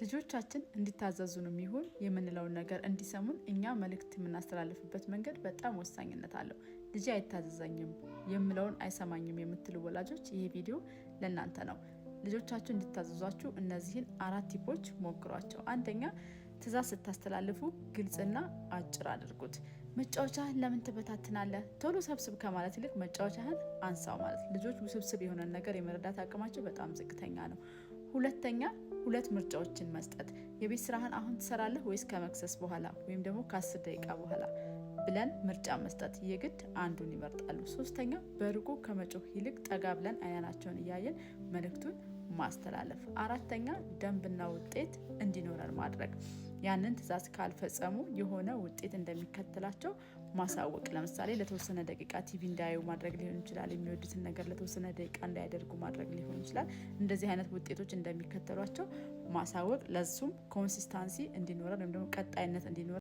ልጆቻችን እንዲታዘዙንም ይሁን የምንለውን ነገር እንዲሰሙን እኛ መልእክት የምናስተላልፍበት መንገድ በጣም ወሳኝነት አለው። ልጅ አይታዘዘኝም የምለውን አይሰማኝም የምትሉ ወላጆች ይሄ ቪዲዮ ለእናንተ ነው። ልጆቻችሁ እንዲታዘዟችሁ እነዚህን 4 ቲፖች ሞክሯቸው። አንደኛ፣ ትእዛዝ ስታስተላልፉ ግልጽና አጭር አድርጉት። መጫወቻህን ለምን ትበታትናለህ? ቶሎ ሰብስብ ከማለት ይልቅ መጫወቻህን አንሳው ማለት። ልጆች ውስብስብ የሆነ ነገር የመረዳት አቅማቸው በጣም ዝቅተኛ ነው። ሁለተኛ፣ 2 ምርጫዎችን መስጠት። የቤት ስራህን አሁን ትሰራለህ ወይስ ከመክሰስ በኋላ ወይም ደግሞ ከ10 ደቂቃ በኋላ ብለን ምርጫ መስጠት። የግድ አንዱን ይመርጣሉ። ሶስተኛ፣ በርቁ ከመጮህ ይልቅ ጠጋ ብለን አይናቸውን እያየን መልእክቱን ማስተላለፍ። አራተኛ፣ ደንብና ውጤት እንዲኖረን ማድረግ። ያንን ትእዛዝ ካልፈጸሙ የሆነ ውጤት እንደሚከተላቸው ማሳወቅ። ለምሳሌ ለተወሰነ ደቂቃ ቲቪ እንዳያዩ ማድረግ ሊሆን ይችላል። የሚወዱትን ነገር ለተወሰነ ደቂቃ እንዳያደርጉ ማድረግ ሊሆን ይችላል። እንደዚህ አይነት ውጤቶች እንደሚከተሏቸው ማሳወቅ። ለሱም ኮንሲስታንሲ እንዲኖረን ወይም ደግሞ ቀጣይነት እንዲኖረን